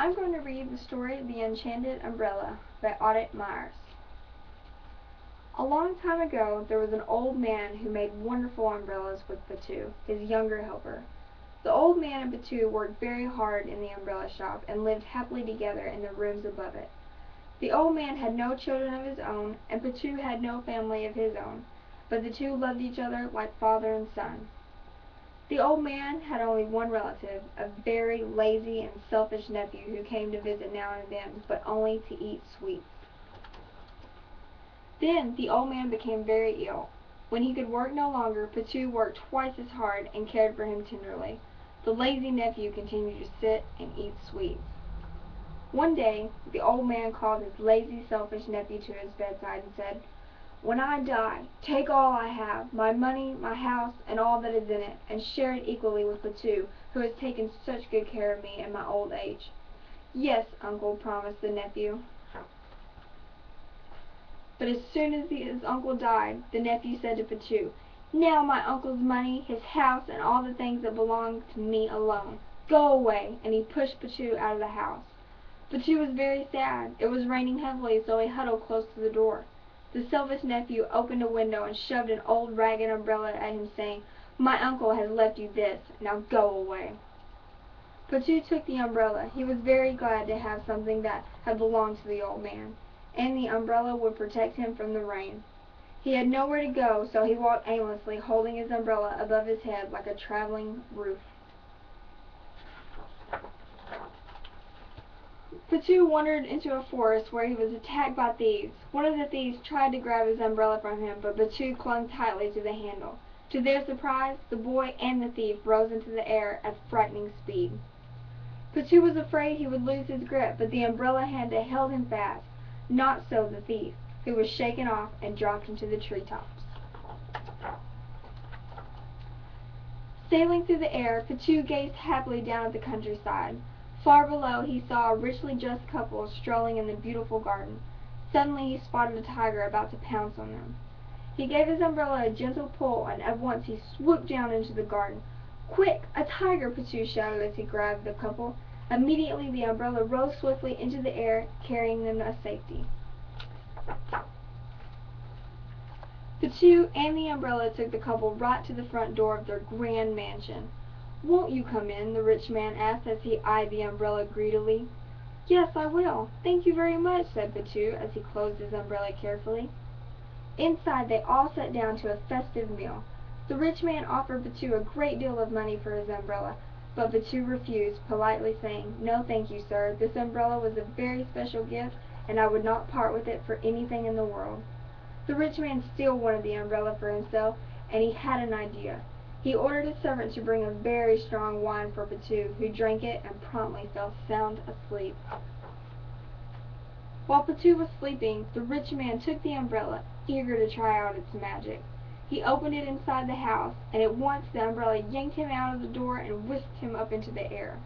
I'm going to read the story The Enchanted Umbrella by Audette Myers. A long time ago, there was an old man who made wonderful umbrellas with Patu, his younger helper. The old man and Patu worked very hard in the umbrella shop and lived happily together in the rooms above it. The old man had no children of his own, and Patu had no family of his own, but the two loved each other like father and son. The old man had only one relative, a very lazy and selfish nephew who came to visit now and then, but only to eat sweets. Then the old man became very ill. When he could work no longer, Patu worked twice as hard and cared for him tenderly. The lazy nephew continued to sit and eat sweets. One day, the old man called his lazy, selfish nephew to his bedside and said, "When I die, take all I have, my money, my house, and all that is in it, and share it equally with Patu, who has taken such good care of me in my old age." "Yes, uncle," promised the nephew. But as soon as his uncle died, the nephew said to Patu, "Now my uncle's money, his house, and all the things that belong to me alone. Go away," and he pushed Patu out of the house. Patu was very sad. It was raining heavily, so he huddled close to the door. The selfish nephew opened a window and shoved an old ragged umbrella at him, saying, "My uncle has left you this. Now go away." Patu took the umbrella. He was very glad to have something that had belonged to the old man, and the umbrella would protect him from the rain. He had nowhere to go, so he walked aimlessly, holding his umbrella above his head like a traveling roof. Patu wandered into a forest where he was attacked by thieves. One of the thieves tried to grab his umbrella from him, but Patu clung tightly to the handle. To their surprise, the boy and the thief rose into the air at frightening speed. Patu was afraid he would lose his grip, but the umbrella hand that held him fast. Not so the thief, who was shaken off and dropped into the treetops. Sailing through the air, Patu gazed happily down at the countryside. Far below he saw a richly dressed couple strolling in the beautiful garden. Suddenly he spotted a tiger about to pounce on them. He gave his umbrella a gentle pull, and at once he swooped down into the garden. "Quick, a tiger!" Patu shouted as he grabbed the couple. Immediately the umbrella rose swiftly into the air, carrying them to safety. Patu and the umbrella took the couple right to the front door of their grand mansion. "Won't you come in?" the rich man asked as he eyed the umbrella greedily. "Yes, I will. Thank you very much," said Patu as he closed his umbrella carefully. Inside they all sat down to a festive meal. The rich man offered Patu a great deal of money for his umbrella, but Patu refused, politely saying, "No, thank you, sir. This umbrella was a very special gift, and I would not part with it for anything in the world." The rich man still wanted the umbrella for himself, and he had an idea. He ordered a servant to bring a very strong wine for Patu, who drank it and promptly fell sound asleep. While Patu was sleeping, the rich man took the umbrella, eager to try out its magic. He opened it inside the house, and at once the umbrella yanked him out of the door and whisked him up into the air.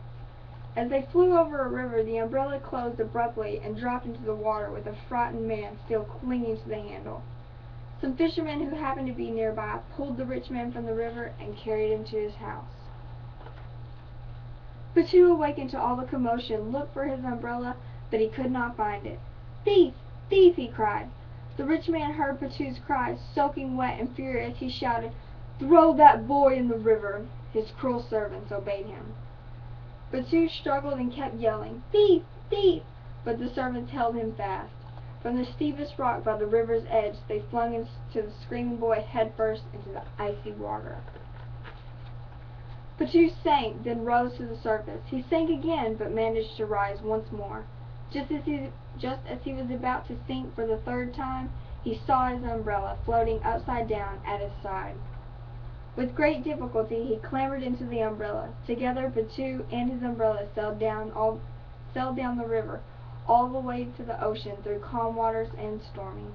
As they flew over a river, the umbrella closed abruptly and dropped into the water with a frightened man still clinging to the handle. Some fishermen who happened to be nearby pulled the rich man from the river and carried him to his house. Patu, awakened to all the commotion, looked for his umbrella, but he could not find it. "Thief! Thief!" he cried. The rich man heard Patu's cries. Soaking wet and furious, he shouted, "Throw that boy in the river!" His cruel servants obeyed him. Patu struggled and kept yelling, "Thief! Thief!" but the servants held him fast. From the steepest rock by the river's edge they flung him to the screaming boy headfirst into the icy water. Patu sank, then rose to the surface. He sank again, but managed to rise once more. Just as he was about to sink for the third time, he saw his umbrella floating upside down at his side. With great difficulty he clambered into the umbrella. Together Patu and his umbrella sailed down the river, all the way to the ocean through calm waters and stormy.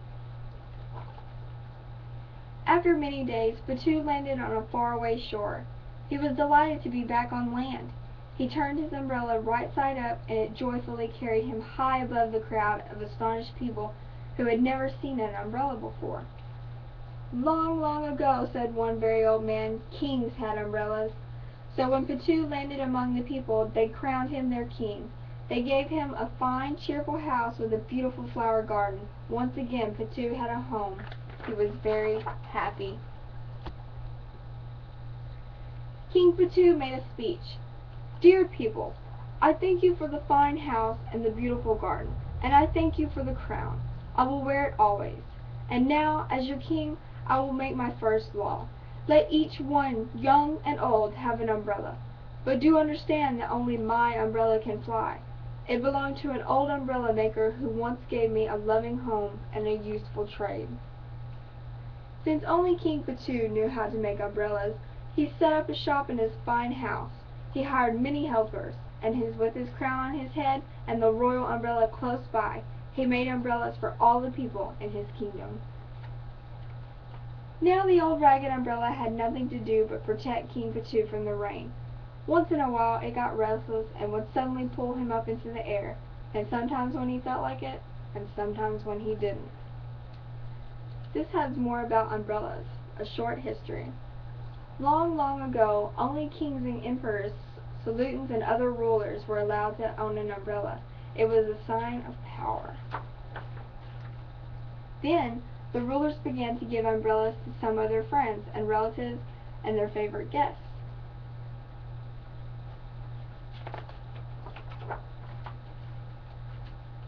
After many days, Patu landed on a faraway shore. He was delighted to be back on land. He turned his umbrella right side up, and it joyfully carried him high above the crowd of astonished people who had never seen an umbrella before. "Long, long ago," said one very old man, "kings had umbrellas." So when Patu landed among the people, they crowned him their king. They gave him a fine, cheerful house with a beautiful flower garden. Once again, Patu had a home. He was very happy. King Patu made a speech. Dear people, I thank you for the fine house and the beautiful garden, and I thank you for the crown. I will wear it always. And now, as your king, I will make my first law. Let each one, young and old, have an umbrella. But do understand that only my umbrella can fly. It belonged to an old umbrella maker who once gave me a loving home and a useful trade. Since only King Patu knew how to make umbrellas, he set up a shop in his fine house. He hired many helpers, and with his crown on his head and the royal umbrella close by, he made umbrellas for all the people in his kingdom. Now the old ragged umbrella had nothing to do but protect King Patu from the rain. Once in a while it got restless and would suddenly pull him up into the air, and sometimes when he felt like it, and sometimes when he didn't. This has more about umbrellas, a short history. Long, long ago, only kings and emperors, sultans, and other rulers were allowed to own an umbrella. It was a sign of power. Then, the rulers began to give umbrellas to some of their friends and relatives and their favorite guests.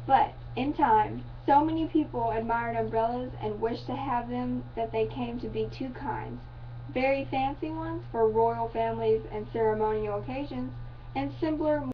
But, in time, so many people admired umbrellas and wished to have them that they came to be two kinds: very fancy ones for royal families and ceremonial occasions, and simpler,